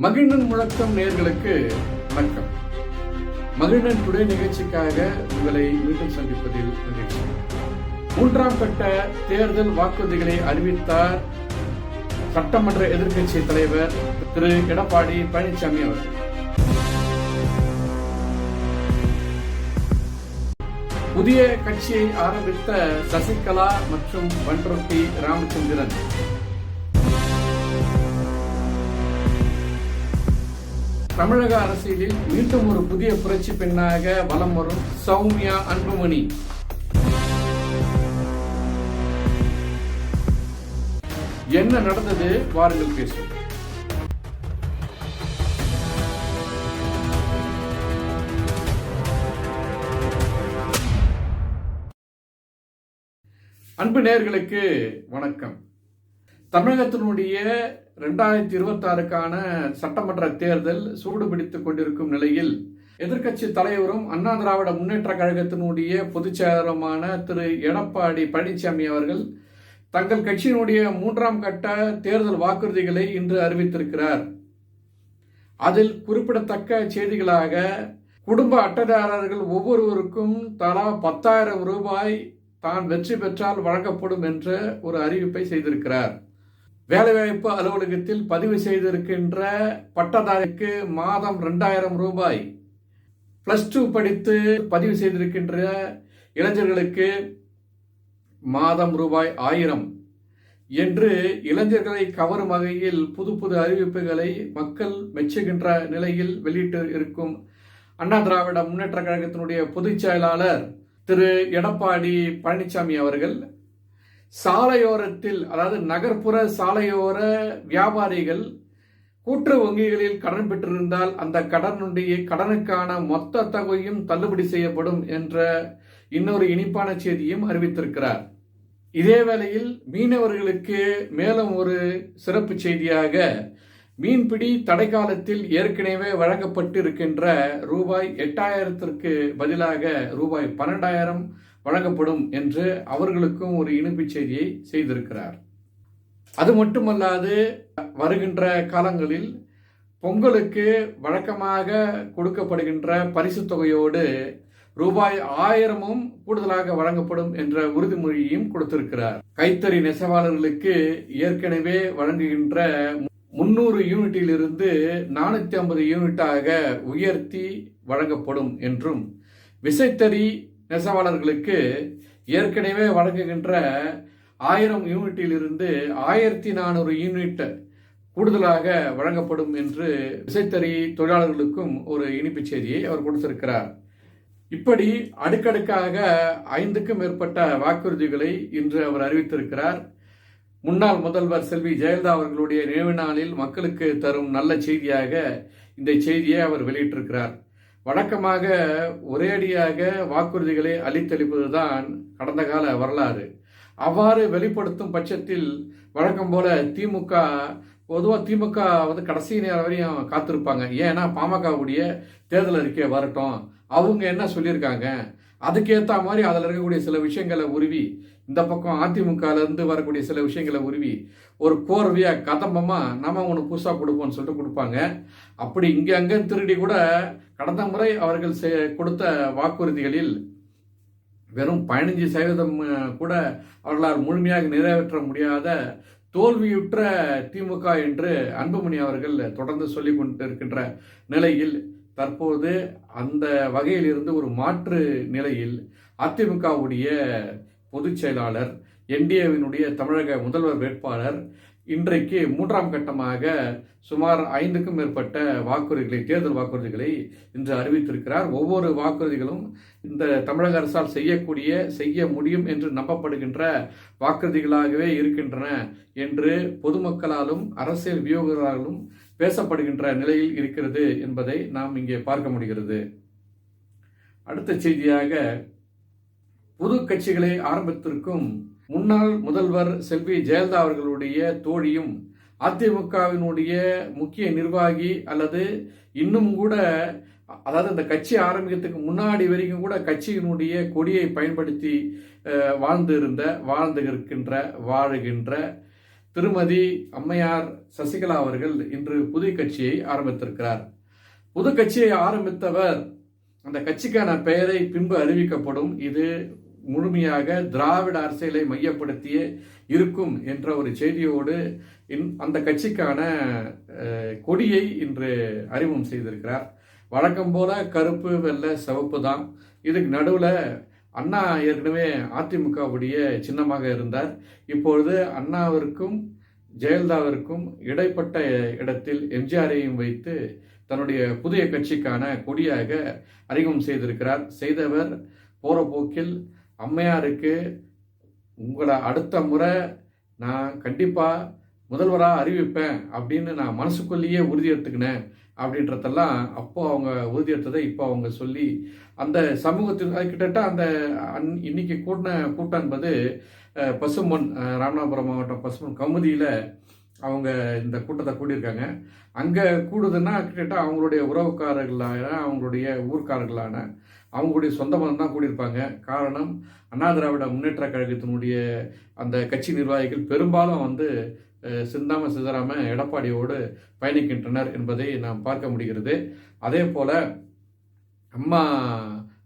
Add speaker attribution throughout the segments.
Speaker 1: மகிழ்நன் முழக்கம் நேயர்களுக்கு வணக்கம். மகிழ்நன் டுடே நிகழ்ச்சிக்காக உங்களை மீண்டும் சந்திப்பதில் மகிழ்ச்சி. 3ஆம் கட்ட தேர்தல் வாக்குறுதிகளை அறிவித்தார் சட்டமன்ற எதிர்க்கட்சி தலைவர் திரு எடப்பாடி பழனிசாமி அவர்கள். புதிய கட்சியை ஆரம்பித்த சசிகலா மற்றும் பண்ருட்டி ராமச்சந்திரன் தமிழக அரசியலில் மீண்டும் ஒரு புதிய புரட்சி பெண்ணாக வலம் வரும் சௌமியா அன்புமணி. என்ன நடந்தது வாருங்கள் பேசுவோம். அன்பு நேயர்களுக்கு வணக்கம். தமிழகத்தினுடைய 2026க்கான சட்டமன்ற தேர்தல் சூடுபிடித்துக் கொண்டிருக்கும் நிலையில் எதிர்க்கட்சி தலைவரும் அண்ணா திராவிட முன்னேற்ற கழகத்தினுடைய பொதுச் செயலருமான திரு எடப்பாடி பழனிசாமி அவர்கள் தங்கள் கட்சியினுடைய 3ஆம் கட்ட தேர்தல் வாக்குறுதிகளை இன்று அறிவித்திருக்கிறார். அதில் குறிப்பிடத்தக்க செய்திகளாக குடும்ப அட்டைதாரர்கள் ஒவ்வொருவருக்கும் தலா 10,000 ரூபாய் தான் வெற்றி பெற்றால் வழங்கப்படும் என்ற ஒரு அறிவிப்பை செய்திருக்கிறார். வேலைவாய்ப்பு அலுவலகத்தில் பதிவு செய்திருக்கின்ற பட்டதாரிக்கு மாதம் 2,000 ரூபாய், +2 படித்து பதிவு செய்திருக்கின்ற இளைஞர்களுக்கு மாதம் ரூபாய் 1,000 என்று இளைஞர்களை கவரும் வகையில் புது புது அறிவிப்புகளை மக்கள் மெச்சுகின்ற நிலையில் வெளியிட்டு இருக்கும் அண்ணா திராவிட முன்னேற்ற கழகத்தினுடைய பொதுச் செயலாளர் திரு எடப்பாடி பழனிசாமி அவர்கள் சாலையோரத்தில், அதாவது நகர்ப்புற சாலையோர வியாபாரிகள் கூட்டுறவு வங்கிகளில் கடன் பெற்றிருந்தால் அந்த கடனுக்கான மொத்த தொகையும் தள்ளுபடி செய்யப்படும் என்ற இன்னொரு இனிப்பான செய்தியும் அறிவித்திருக்கிறார். இதே வேளையில் மீனவர்களுக்கு மேலும் ஒரு சிறப்பு செய்தியாக மீன்பிடி தடை காலத்தில் ஏற்கனவே வழங்கப்பட்டு இருக்கின்ற ரூபாய் 8,000ற்கு பதிலாக ரூபாய் 12,000 வழங்கப்படும் என்று அவர்களுக்கும் ஒரு இனிப்பு செய்தியை செய்திருக்கிறார். அது மட்டுமல்லாது வருகின்ற காலங்களில் பொங்கலுக்கு வழக்கமாக கொடுக்கப்படுகின்ற பரிசு தொகையோடு ரூபாய் 1,000 கூடுதலாக வழங்கப்படும் என்ற உறுதிமொழியையும் கொடுத்திருக்கிறார். கைத்தறி நெசவாளர்களுக்கு ஏற்கனவே வழங்குகின்ற 300 யூனிட்டிலிருந்து 450 யூனிட்டாக உயர்த்தி வழங்கப்படும் என்றும், விசைத்தறி நெசவாளர்களுக்கு ஏற்கனவே வழங்குகின்ற 1000 யூனிட்டிலிருந்து 1,400 யூனிட் கூடுதலாக வழங்கப்படும் என்று விசைத்தறி தொழிலாளர்களுக்கும் ஒரு இனிப்பு செய்தியை அவர் கொடுத்திருக்கிறார். இப்படி அடுக்கடுக்காக 5க்கும் மேற்பட்ட வாக்குறுதிகளை இன்று அவர் அறிவித்திருக்கிறார். முன்னாள் முதல்வர் செல்வி ஜெயலலிதா அவர்களுடைய நினைவு நாளில் மக்களுக்கு தரும் நல்ல செய்தியாக இந்த செய்தியை அவர் வெளியிட்டிருக்கிறார். வழக்கமாக ஒரேடியாக வாக்குறுதிகளை அளித்தளிப்பதுதான் கடந்த கால வரலாறு. அவ்வாறு வெளிப்படுத்தும் பட்சத்தில் வழக்கம் போல திமுக கடைசி நேரம் வரையும் காத்திருப்பாங்க. ஏன்னா பாமகவுடைய தேர்தல் அறிக்கை வரட்டும், அவங்க என்ன சொல்லியிருக்காங்க அதுக்கேற்ற மாதிரி அதில் இருக்கக்கூடிய சில விஷயங்களை உருவி, இந்த பக்கம் அதிமுகலேருந்து வரக்கூடிய சில விஷயங்களை உருவி ஒரு கோர்வையாக கதம்பமாக நம்ம ஒன்று புதுசாக கொடுப்போம்னு சொல்லிட்டு கொடுப்பாங்க. அப்படி இங்கே அங்கே திருடி கூட கடந்த முறை அவர்கள் கொடுத்த வாக்குறுதிகளில் வெறும் 15% கூட அவர்களால் முழுமையாக நிறைவேற்ற முடியாத தோல்வியுற்ற திமுக என்று அன்புமணி அவர்கள் தொடர்ந்து சொல்லிக் கொண்டிருக்கின்ற நிலையில் தற்போது அந்த வகையில் இருந்து ஒரு மாற்று நிலையில் அதிமுகவுடைய பொதுச் செயலாளர், என்டிஏவினுடைய தமிழக முதல்வர் வேட்பாளர் இன்றைக்கு 3ஆம் கட்டமாக சுமார் 5க்கும் மேற்பட்ட தேர்தல் வாக்குறுதிகளை இன்று அறிவித்திருக்கிறார். ஒவ்வொரு வாக்குறுதிகளும் இந்த தமிழக அரசால் செய்ய முடியும் என்று நம்பப்படுகின்ற வாக்குறுதிகளாகவே இருக்கின்றன என்று பொதுமக்களாலும் அரசியல் வியூகர்களாலும் பேசப்படுகின்ற நிலையில் இருக்கிறது என்பதை நாம் இங்கே பார்க்க முடிகிறது. அடுத்த செய்தியாக புது கட்சிகளை ஆரம்பித்திருக்கும் முன்னாள் முதல்வர் செல்வி ஜெயலலிதா அவர்களுடைய தோழியும் அதிமுகவினுடைய முக்கிய நிர்வாகி, அல்லது இன்னும் கூட, அதாவது அந்த கட்சி ஆரம்பிக்கிறதுக்கு முன்னாடி வரைக்கும் கூட கட்சியினுடைய கொடியை பயன்படுத்தி வாழுகின்ற திருமதி அம்மையார் சசிகலா அவர்கள் இன்று புதிய கட்சியை ஆரம்பித்திருக்கிறார். புது கட்சியை ஆரம்பித்தவர் அந்த கட்சிக்கான பெயரை பின்பு அறிவிக்கப்படும். இது முழுமையாக திராவிட அரசியலை மையப்படுத்திய இருக்கும் என்ற ஒரு செய்தியோடு அந்த கட்சிக்கான கொடியை இன்று அறிமுகம் செய்திருக்கிறார். வழக்கம் போல கருப்பு வெள்ளை சிவப்பு தான். இதுக்கு நடுவில் அண்ணா ஏற்கனவே அதிமுகவுடைய சின்னமாக இருந்தார். இப்பொழுது அண்ணாவிற்கும் ஜெயலலிதாவிற்கும் இடைப்பட்ட இடத்தில் எம்ஜிஆரையும் வைத்து தன்னுடைய புதிய கட்சிக்கான கொடியாக அறிமுகம் செய்திருக்கிறார். செய்தவர் போற போக்கில் அம்மையாருக்கு உங்களை அடுத்த முறை நான் கண்டிப்பா முதல்வராக அறிவிப்பேன் அப்படின்னு நான் மனசுக்குள்ளேயே உறுதி எடுத்துக்கினேன் அப்படின்றதெல்லாம் அப்போ அவங்க உறுதி எடுத்ததை இப்போ அவங்க சொல்லி அந்த சமூகத்தில் கிட்டத்தட்ட அந்த இன்னைக்கு கூட்டம் என்பது பசும்பொன் ராமநாதபுரம் மாவட்டம் பசும்பொன் கமுதியில் அவங்க இந்த கூட்டத்தை கூட்டியிருக்காங்க. அங்கே கூடுதுன்னா கிட்டத்தட்ட அவங்களுடைய உறவுக்காரர்களான அவங்களுடைய ஊர்க்காரர்களான அவங்களுடைய சொந்த மதம் தான் கூடியிருப்பாங்க. காரணம் அண்ணா திராவிட முன்னேற்ற கழகத்தினுடைய அந்த கட்சி நிர்வாகிகள் பெரும்பாலும் வந்து சிந்தாம சிதறாம எடப்பாடியோடு பயணிக்கின்றனர் என்பதை நாம் பார்க்க முடிகிறது. அதே போல அம்மா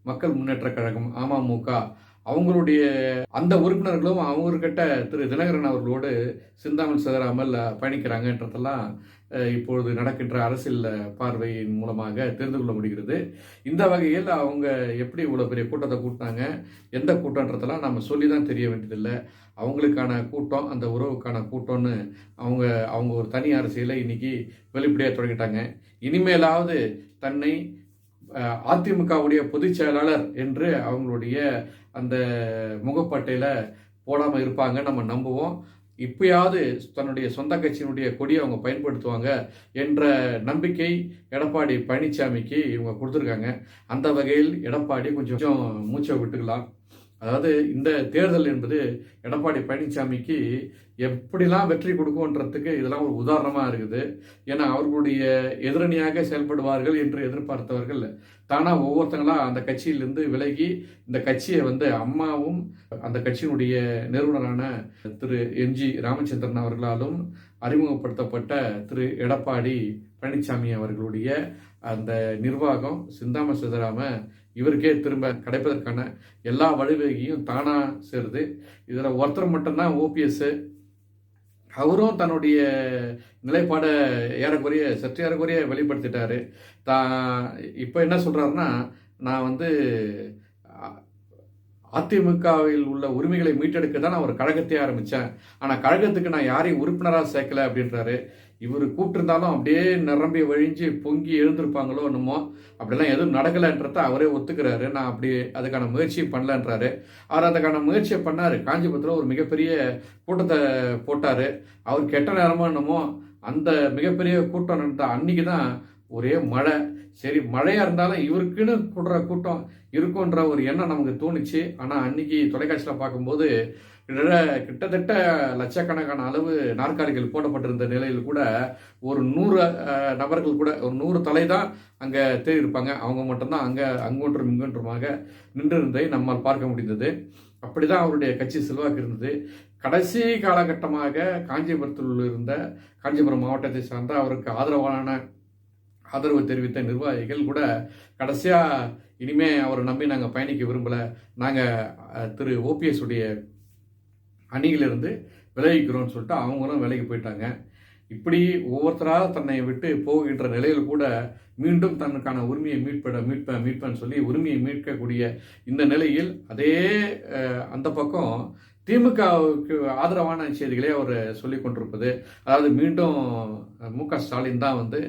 Speaker 1: மக்கள் முன்னேற்ற கழகம் அமமுக அவங்களுடைய அந்த உறுப்பினர்களும் அவங்கக்கிட்ட திரு தினகரன் அவர்களோடு சிந்தாமல் சிதறாமல் பயணிக்கிறாங்கன்றதெல்லாம் இப்பொழுது நடக்கின்ற அரசியல் பார்வையின் மூலமாக தெரிந்து கொள்ள முடிகிறது. இந்த வகையில் அவங்க எப்படி இவ்வளோ பெரிய கூட்டத்தை கூட்டினாங்க, எந்த கூட்டன்றதெல்லாம் நம்ம சொல்லி தான் தெரிய வேண்டியதில்லை. அவங்களுக்கான கூட்டம் அந்த உறவுக்கான கூட்டம்னு அவங்க ஒரு தனி அரசியலை இன்னைக்கு வெளிப்படையாக தொடங்கிட்டாங்க. இனிமேலாவது தன்னை அதிமுகவுடைய பொதுச் செயலாளர் என்று அவங்களுடைய அந்த முகப்பட்டையில் போடாமல் இருப்பாங்க நம்ம நம்புவோம். இப்பயாவது தன்னுடைய சொந்த கட்சியினுடைய கொடியை அவங்க பயன்படுத்துவாங்க என்ற நம்பிக்கை எடப்பாடி பழனிசாமிக்கு இவங்க கொடுத்துருக்காங்க. அந்த வகையில் எடப்பாடி கொஞ்சம் மூச்சை விட்டுக்கலாம். அதாவது இந்த தேர்தல் என்பது எடப்பாடி பழனிசாமிக்கு எப்படிலாம் வெற்றி கொடுக்கும்ன்றதுக்கு இதெல்லாம் ஒரு உதாரணமாக இருக்குது. ஏன்னா அவர்களுடைய எதிரணியாக செயல்படுவார்கள் என்று எதிர்பார்த்தவர்கள் தானாக ஒவ்வொருத்தங்களாக அந்த கட்சியிலிருந்து விலகி இந்த கட்சியை வந்து அம்மாவும் அந்த கட்சியினுடைய நிறுவனரான திரு எம்ஜி ராமச்சந்திரன் அவர்களாலும் அறிமுகப்படுத்தப்பட்ட திரு எடப்பாடி பழனிசாமி அவர்களுடைய அந்த நிர்வாகம் சிந்தாம சிதறாம இவருக்கே திரும்ப கிடைப்பதற்கான எல்லா வழிவகையும் தானா சேருது. இதில் ஒருத்தர் மட்டும்தான் ஓபிஎஸ். அவரும் தன்னுடைய நிலைப்பாடை சற்று ஏறக்குறைய வெளிப்படுத்திட்டாரு. இப்போ என்ன சொல்றாருன்னா, நான் வந்து அதிமுகவில் உள்ள உரிமைகளை மீட்டெடுக்க தான் நான் ஒரு கழகத்தை ஆரம்பித்தேன், ஆனால் கழகத்துக்கு நான் யாரையும் உறுப்பினராக சேர்க்கல அப்படின்றாரு. இவர் கூப்பிட்டுருந்தாலும் அப்படியே நிரம்பி வழிஞ்சு பொங்கி எழுந்திருப்பாங்களோ என்னமோ. அப்படிலாம் எதுவும் நடக்கலைன்றத அவரே ஒத்துக்கிறாரு. நான் அப்படி அதுக்கான முயற்சியும் பண்ணலன்றாரு. அவர் அதுக்கான முயற்சியை பண்ணார். காஞ்சிபுரத்தில் ஒரு மிகப்பெரிய கூட்டத்தை போட்டார். அவர் கெட்ட நேரமோ என்னமோ அந்த மிகப்பெரிய கூட்டம் நடந்த அன்னைக்கு தான் ஒரே மழை. சரி, மழையாக இருந்தாலும் இவருக்குன்னு கூடுற கூட்டம் இருக்குன்ற ஒரு எண்ணம் நமக்கு தோணுச்சு. ஆனால் அன்னைக்கு தொலைக்காட்சியில் பார்க்கும்போது கிட்டத்தட்ட லட்சக்கணக்கான அளவு நாற்காலிகள் போடப்பட்டிருந்த நிலையில் கூட ஒரு 100 நபர்கள் கூட ஒரு 100 தலை தான் அங்கே தேடியிருப்பாங்க. அவங்க மட்டும்தான் அங்கொன்றும் இங்கொன்றுமாக நின்றிருந்ததை நம்மால் பார்க்க முடிந்தது. அப்படிதான் அவருடைய கட்சி செல்வாக்கு இருந்தது. கடைசி காலகட்டமாக காஞ்சிபுரத்தில் இருந்த காஞ்சிபுரம் மாவட்டத்தை சார்ந்த அவருக்கு ஆதரவு தெரிவித்த நிர்வாகிகள் கூட கடைசியாக இனிமே அவரை நம்பி நாங்கள் பயணிக்க விரும்பலை, நாங்கள் திரு ஓபிஎஸ் உடைய அணியிலிருந்து விலகிக்கிறோம்னு சொல்லிட்டு அவங்களும் விலகி போயிட்டாங்க. இப்படி ஒவ்வொருத்தராக தன்னை விட்டு போகின்ற நிலையில் கூட மீண்டும் தனக்கான உரிமையை மீட்பேன்னு சொல்லி உரிமையை மீட்கக்கூடிய இந்த நிலையில் அந்த பக்கம் திமுகவுக்கு ஆதரவான செய்திகளே அவர் சொல்லி கொண்டிருப்பது. அதாவது மீண்டும் மு.க. ஸ்டாலின் தான் வந்து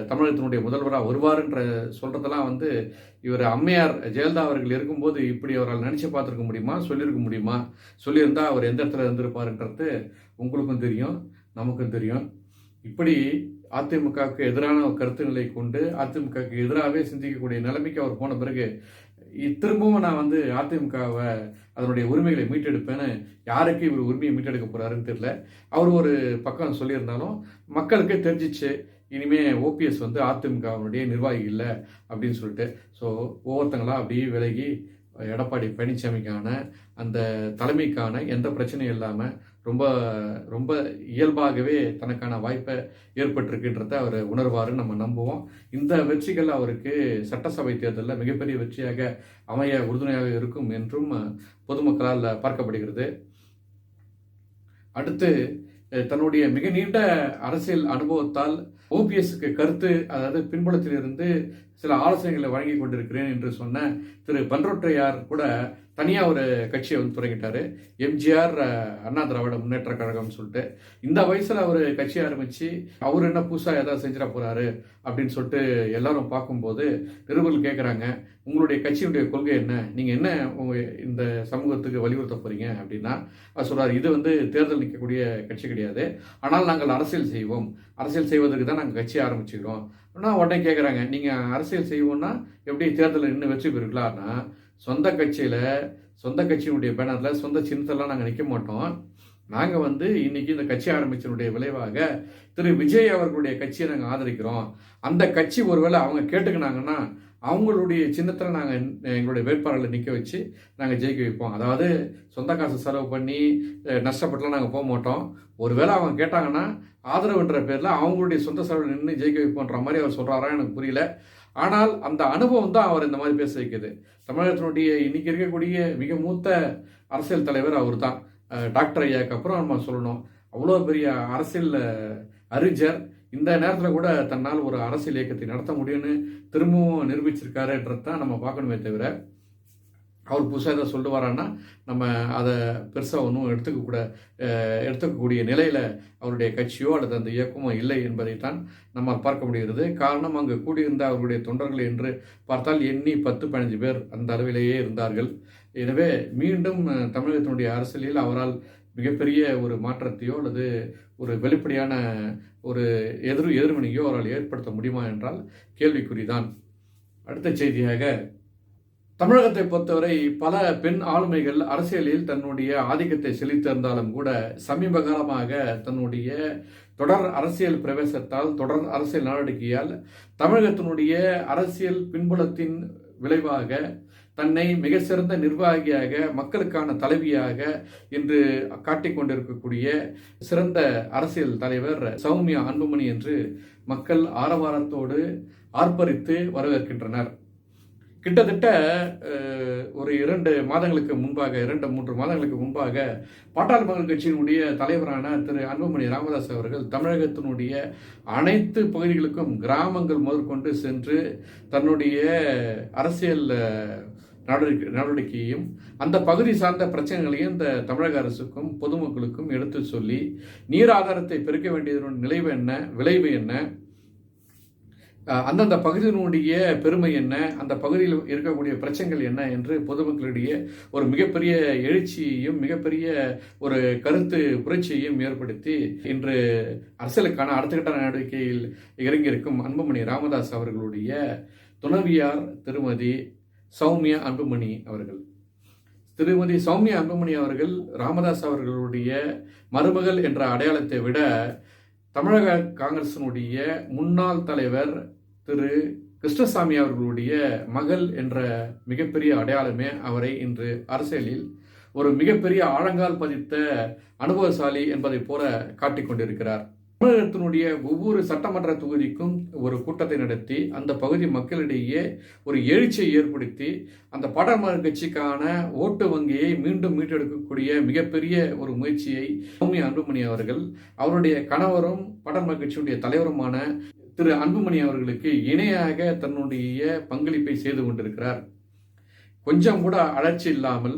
Speaker 1: தமிழகத்தினுடைய முதல்வராக வருவார்ன்ற சொல்றதெல்லாம் வந்து இவர் அம்மையார் ஜெயலலிதா அவர்கள் இருக்கும்போது இப்படி அவரால் நினைச்சு பார்த்துருக்க முடியுமா, சொல்லியிருக்க முடியுமா? சொல்லியிருந்தா அவர் எந்த இடத்துல இருந்திருப்பாருன்றது உங்களுக்கும் தெரியும், நமக்கும் தெரியும். இப்படி அதிமுகவுக்கு எதிரான கருத்துக்களை கொண்டு அதிமுகவுக்கு எதிராகவே சிந்திக்கக்கூடிய நிலைமைக்கு அவர் போன பிறகு திரும்பவும் நான் வந்து அதிமுகவை அதனுடைய உரிமைகளை மீட்டெடுப்பேன்னு யாருக்கு இவர் உரிமையை மீட்டெடுக்க போறாருன்னு தெரியல. அவர் ஒரு பக்கம் சொல்லியிருந்தாலும் மக்களுக்கே தெரிஞ்சிச்சு இனிமே ஓபிஎஸ் வந்து அதிமுகவுடைய நிர்வாகி இல்லை அப்படின்னு சொல்லிட்டு. ஸோ ஒவ்வொருத்தங்களாம் அப்படியே விலகி எடப்பாடி பழனிசாமிக்கான அந்த தலைமைக்கான எந்த பிரச்சனையும் இல்லாமல் ரொம்ப ரொம்ப இயல்பாகவே தனக்கான வாய்ப்பை ஏற்பட்டிருக்குன்றத அவர் உணர்வாருன்னு நம்ம நம்புவோம். இந்த வெற்றிகள் அவருக்கு சட்டசபை தேர்தலில் மிகப்பெரிய வெற்றியாக அமைய உறுதுணையாக இருக்கும் என்றும் பொதுமக்களால் பார்க்கப்படுகிறது. அடுத்து தன்னுடைய மிக நீண்ட அரசியல் அனுபவத்தால் ஓபிஎஸ்க்கு கருத்து, அதாவது பின்புலத்திலிருந்து சில ஆலோசனைகளை வழங்கி கொண்டிருக்கிறேன் என்று சொன்ன திரு பன்ருட்டையார் கூட தனியாக ஒரு கட்சியை தொடங்கிட்டாரு. எம்ஜிஆர் அண்ணா திராவிட முன்னேற்ற கழகம்னு சொல்லிட்டு இந்த வயசில் அவர் கட்சி ஆரம்பித்து அவர் என்ன புதுசாக ஏதாவது செஞ்சிட போகிறாரு அப்படின்னு சொல்லிட்டு எல்லாரும் பார்க்கும்போது நிருபர்கள் கேட்குறாங்க, உங்களுடைய கட்சியுடைய கொள்கை என்ன, நீங்கள் என்ன இந்த சமூகத்துக்கு வலியுறுத்த போகிறீங்க அப்படின்னா அவர் சொல்கிறார், இது தேர்தல் நிற்கக்கூடிய கட்சி கிடையாது, ஆனால் நாங்கள் அரசியல் செய்வோம், அரசியல் செய்வதற்கு தான் நாங்கள் கட்சி ஆரம்பிச்சுக்கிறோம். ஆனால் உடனே கேட்குறாங்க, நீங்கள் அரசியல் செய்வோம்னா எப்படி தேர்தலில் இன்னும் வெற்றி பெறுக்கலாம்னா சொந்த கட்சியினுடைய பேனரில் சொந்த சின்னத்தெல்லாம் நாங்கள் நிற்க மாட்டோம். நாங்கள் இன்னைக்கு இந்த கட்சி ஆரம்பிச்சனுடைய விளைவாக திரு விஜய் அவர்களுடைய கட்சியை நாங்கள் ஆதரிக்கிறோம். அந்த கட்சி ஒருவேளை அவங்க கேட்டுக்கினாங்கன்னா அவங்களுடைய சின்னத்தில் நாங்கள் எங்களுடைய வேட்பாளர்களை நிற்க வச்சு நாங்கள் ஜெயிக்க வைப்போம். அதாவது சொந்த காசு செலவு பண்ணி நஷ்டப்பட்டுலாம் நாங்கள் போக மாட்டோம். ஒருவேளை அவங்க கேட்டாங்கன்னா ஆதரவுன்ற பேரில் அவங்களுடைய சொந்த செலவில் நின்று ஜெயிக்க வைப்போன்ற மாதிரி அவர் சொல்கிறாரா எனக்கு புரியல. ஆனால் அந்த அனுபவம் தான் அவர் இந்த மாதிரி பேச வைக்குது. தமிழகத்தினுடைய இன்னைக்கு இருக்கக்கூடிய மிக மூத்த அரசியல் தலைவர் அவர் தான். டாக்டர் ஐயாவுக்கு அப்புறம் நம்ம சொல்லணும், அவ்வளோ பெரிய அரசியல் அறிஞர். இந்த நேரத்தில் கூட தன்னால் ஒரு அரசியல் இயக்கத்தை நடத்த முடியும்னு திரும்பவும் நிரூபிச்சிருக்காருன்றது தான் நம்ம பார்க்கணுமே தவிர, அவர் புதுசாக எதாவது சொல்லிட்டு வரான்னா நம்ம அதை பெருசாக ஒன்றும் எடுத்துக்கக்கூடிய நிலையில் அவருடைய கட்சியோ அல்லது அந்த இயக்கமோ இல்லை என்பதைத்தான் நம்ம பார்க்க முடிகிறது. காரணம், அங்கு கூடியிருந்த அவர்களுடைய தொண்டர்கள் என்று பார்த்தால் எண்ணி 10-15 பேர் அந்த அளவிலேயே இருந்தார்கள். எனவே மீண்டும் தமிழகத்தினுடைய அரசியலில் அவரால் மிகப்பெரிய ஒரு மாற்றத்தையோ அல்லது ஒரு வெளிப்படையான ஒரு எதிர்வினையோ அவரால் ஏற்படுத்த முடியுமா என்றால் கேள்விக்குறிதான். அடுத்த செய்தியாக, தமிழகத்தை பொறுத்தவரை பல பெண் ஆளுமைகள் அரசியலில் தன்னுடைய ஆதிக்கத்தை செலுத்தியிருந்தாலும் கூட சமீப காலமாக தன்னுடைய தொடர் அரசியல் பிரவேசத்தால், தொடர் அரசியல் நடவடிக்கையால் தமிழகத்தினுடைய அரசியல் பின்புலத்தின் விளைவாக தன்னை மிக சிறந்த நிர்வாகியாக, மக்களுக்கான தலைவியாக என்று காட்டிக்கொண்டிருக்கக்கூடிய சிறந்த அரசியல் தலைவர் சௌமியா அன்புமணி என்று மக்கள் ஆரவாரத்தோடு ஆர்ப்பரித்து வரவேற்கின்றனர். கிட்டத்தட்ட ஒரு 2-3 மாதங்களுக்கு முன்பாக பாட்டாளி மக்கள் கட்சியினுடைய தலைவரான திரு அன்புமணி ராமதாஸ் அவர்கள் தமிழகத்தினுடைய அனைத்து பகுதிகளுக்கும் கிராமங்கள் முதற்கொண்டு சென்று தன்னுடைய அரசியல் நடவடிக்கையையும் அந்த பகுதி சார்ந்த பிரச்சனைகளையும் இந்த தமிழக அரசுக்கும் பொதுமக்களுக்கும் எடுத்து சொல்லி நீர் ஆதாரத்தை பெருக்க வேண்டியதனுடைய விளைவு என்ன, அந்தந்த பகுதியினுடைய பெருமை என்ன, அந்த பகுதியில் இருக்கக்கூடிய பிரச்சனைகள் என்ன என்று பொதுமக்களிடையே ஒரு மிகப்பெரிய எழுச்சியையும் மிகப்பெரிய ஒரு கருத்து புரட்சியையும் ஏற்படுத்தி இன்று அரசியலுக்கான அடுத்த கட்ட நடவடிக்கையில் இறங்கியிருக்கும் அன்புமணி ராமதாஸ் அவர்களுடைய துணைவியார் திருமதி சௌமியா அன்புமணி அவர்கள். திருமதி சௌமியா அன்புமணி அவர்கள் ராமதாஸ் அவர்களுடைய மருமகள் என்ற அடையாளத்தை விட தமிழக காங்கிரசினுடைய முன்னாள் தலைவர் திரு கிருஷ்ணசாமி அவர்களுடைய மகள் என்ற மிகப்பெரிய அடையாளமே அவரை இன்று அரசியலில் ஒரு மிகப்பெரிய ஆழங்கால் பதித்த அனுபவசாலி என்பதை போல காட்டிக்கொண்டிருக்கிறார். தமிழகத்தினுடைய ஒவ்வொரு சட்டமன்ற தொகுதிக்கும் ஒரு கூட்டத்தை நடத்தி அந்த பகுதி மக்களிடையே ஒரு எழுச்சியை ஏற்படுத்தி அந்த பாட்டாளி கட்சிக்கான ஓட்டு வங்கியை மீண்டும் மீட்டெடுக்கக்கூடிய மிகப்பெரிய ஒரு முயற்சியை சௌமியா அன்புமணி அவர்கள், அவருடைய கணவரும் பாட்டாளி கட்சியுடைய தலைவருமான திரு அன்புமணி அவர்களுக்கு இணையாக தன்னுடைய பங்களிப்பை செய்து கொண்டிருக்கிறார். கொஞ்சம் கூட அலட்சி இல்லாமல்,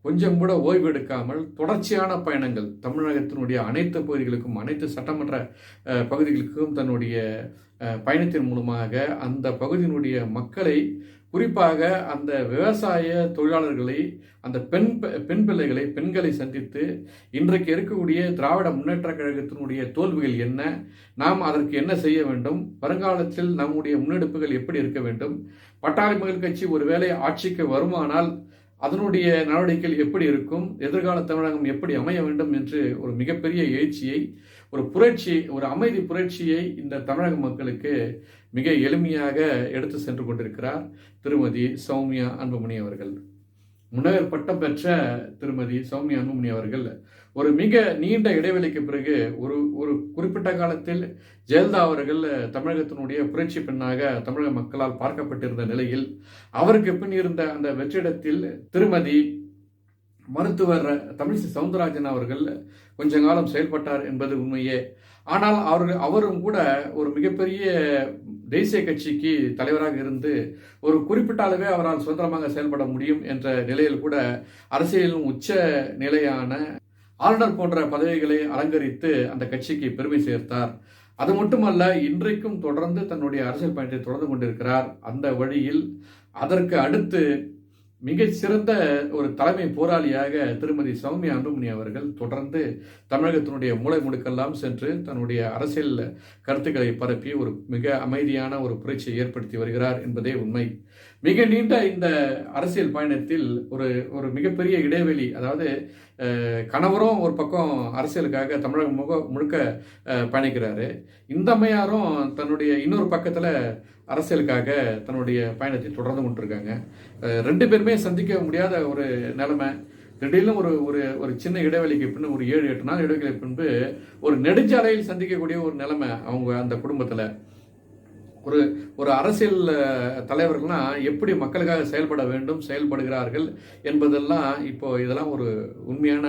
Speaker 1: கொஞ்சம் கூட ஓய்வு எடுக்காமல் தொடர்ச்சியான பயணங்கள் தமிழகத்தினுடைய அனைத்து பகுதிகளுக்கும், அனைத்து சட்டமன்ற பகுதிகளுக்கும் தன்னுடைய பயணத்தின் மூலமாக அந்த பகுதியினுடைய மக்களை, குறிப்பாக அந்த விவசாய தொழிலாளர்களை, அந்த பெண் பிள்ளைகளை, பெண்களை சந்தித்து இன்றைக்கு இருக்கக்கூடிய திராவிட முன்னேற்ற கழகத்தினுடைய தோல்விகள் என்ன, நாம் அதற்கு என்ன செய்ய வேண்டும், வருங்காலத்தில் நம்முடைய முன்னெடுப்புகள் எப்படி இருக்க வேண்டும், பாட்டாளி மக்கள் கட்சி ஒருவேளை ஆட்சிக்கு வருமானால் அதனுடைய நடவடிக்கைகள் எப்படி இருக்கும், எதிர்கால தமிழகம் எப்படி அமைய வேண்டும் என்று ஒரு மிகப்பெரிய எழுச்சியை, ஒரு புரட்சி, ஒரு அமைதி புரட்சியை இந்த தமிழக மக்களுக்கு மிக எளிமையாக எடுத்து சென்று கொண்டிருக்கிறார் திருமதி சௌமியா அன்புமணி அவர்கள். முனைவர் பட்டம் பெற்ற திருமதி சௌமியா அன்புமணி அவர்கள் ஒரு மிக நீண்ட இடைவெளிக்கு பிறகு ஒரு ஒரு குறிப்பிட்ட காலத்தில் ஜெயலலிதா அவர்கள் தமிழகத்தினுடைய புரட்சி பெண்ணாக தமிழக மக்களால் பார்க்கப்பட்டிருந்த நிலையில் அவருக்கு பின் இருந்த அந்த வெற்றிடத்தில் திருமதி மருத்துவர் தமிழிசை சவுந்தரராஜன் அவர்கள் கொஞ்ச காலம் செயல்பட்டார் என்பது உண்மையே. ஆனால் அவரும் கூட ஒரு மிகப்பெரிய தேசிய கட்சிக்கு தலைவராக இருந்து ஒரு குறிப்பிட்ட அளவே அவரால் சுதந்திரமாக செயல்பட முடியும் என்ற நிலையில் கூட அரசியலின் உச்ச நிலையான ஆளுநர் போன்ற பதவிகளை அலங்கரித்து அந்த கட்சிக்கு பெருமை சேர்த்தார். அது மட்டுமல்ல, இன்றைக்கும் தொடர்ந்து தன்னுடைய அரசியல் பயணத்தை தொடர்ந்து கொண்டிருக்கிறார். அந்த வழியில் அதற்கு அடுத்து மிகச் சிறந்த ஒரு தலைமை போராளியாக திருமதி சௌமியா அன்புமணி அவர்கள் தொடர்ந்து தமிழகத்தினுடைய மூலை முடுக்கெல்லாம் சென்று தன்னுடைய அரசியல் கருத்துக்களை பரப்பி ஒரு மிக அமைதியான ஒரு புரட்சியை ஏற்படுத்தி வருகிறார் என்பதே உண்மை. மிக நீண்ட இந்த அரசியல் பயணத்தில் ஒரு ஒரு மிகப்பெரிய இடைவெளி, அதாவது கணவரும் ஒரு பக்கம் அரசியலுக்காக தமிழகம் முழுக்க பயணிக்கிறாரு, இந்த அம்மையாரும் தன்னுடைய இன்னொரு பக்கத்தில் அரசியலுக்காக தன்னுடைய பயணத்தை தொடர்ந்து கொண்டிருக்காங்க. ரெண்டு பேருமே சந்திக்க முடியாத ஒரு நிலைமை. திடீர்னு ஒரு ஒரு ஒரு சின்ன இடைவெளிக்கு பின்பு, ஒரு 7-8 நாள் இடைவெளிக்கு பின்பு ஒரு நெடுஞ்சாலையில் சந்திக்கக்கூடிய ஒரு நிலைமை அவங்க அந்த குடும்பத்தில். ஒரு ஒரு அரசியல் தலைவர்கள்லாம் எப்படி மக்களுக்காக செயல்பட வேண்டும், செயல்படுகிறார்கள் என்பதெல்லாம் இப்போ இதெல்லாம் ஒரு உண்மையான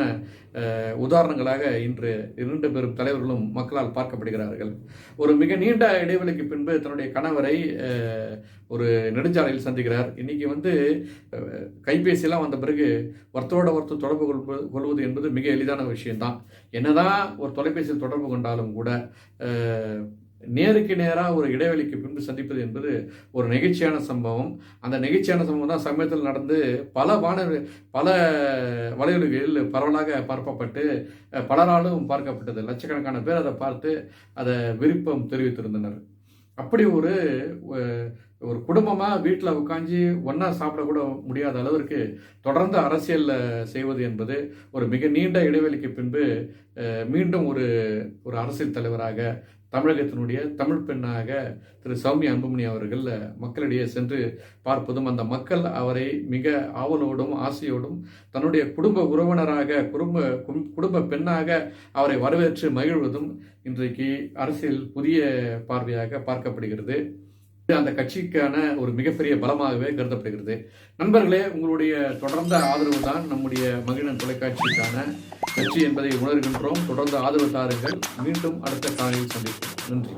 Speaker 1: உதாரணங்களாக இன்று 2 பெரும் தலைவர்களும் மக்களால் பார்க்கப்படுகிறார்கள். ஒரு மிக நீண்ட இடைவெளிக்கு பின்பு தன்னுடைய கணவரை ஒரு நெடுஞ்சாலையில் சந்திக்கிறார். இன்னைக்கு கைபேசியெல்லாம் வந்த பிறகு ஒருத்தரோட தொடர்பு கொள்வது என்பது மிக எளிதான விஷயம்தான். என்னதான் ஒரு தொலைபேசியில் தொடர்பு கொண்டாலும் கூட நேருக்கு நேராக ஒரு இடைவெளிக்கு பின்பு சந்திப்பது என்பது ஒரு நெகிழ்ச்சியான சம்பவம். அந்த நெகிழ்ச்சியான சம்பவம் தான் சமயத்தில் நடந்து பல வலையொலிகளில் பரவலாக பரப்பப்பட்டு பலராலும் பார்க்கப்பட்டது. லட்சக்கணக்கான பேர் அதை பார்த்து அதை விருப்பம் தெரிவித்திருந்தனர். அப்படி ஒரு ஒரு குடும்பமாக வீட்டில் உட்காந்து ஒன்றா சாப்பிடக்கூட முடியாத அளவிற்கு தொடர்ந்து அரசியல் செய்வது என்பது ஒரு மிக நீண்ட இடைவெளிக்கு பின்பு மீண்டும் ஒரு ஒரு அரசியல் தலைவராக தமிழகத்தினுடைய தமிழ் பெண்ணாக திரு சௌமியா அன்புமணி அவர்கள் மக்களிடையே சென்று பார்ப்பதும், அந்த மக்கள் அவரை மிக ஆவலோடும் ஆசையோடும் தன்னுடைய குடும்ப உறவினராக குடும்ப பெண்ணாக அவரை வரவேற்று மகிழ்வதும் இன்றைக்கு அரசியல் புதிய பார்வையாக பார்க்கப்படுகிறது. அந்த கட்சிக்கான ஒரு மிகப்பெரிய பலமாகவே கருதப்படுகிறது. நண்பர்களே, உங்களுடைய தொடர்ந்த ஆதரவு தான் நம்முடைய மகிழன் தொலைக்காட்சிக்கான வெற்றி என்பதை உணர்கின்றோம். தொடர்ந்து ஆதரவு தாருங்கள். மீண்டும் அடுத்த காலையில் சந்திப்போம். நன்றி.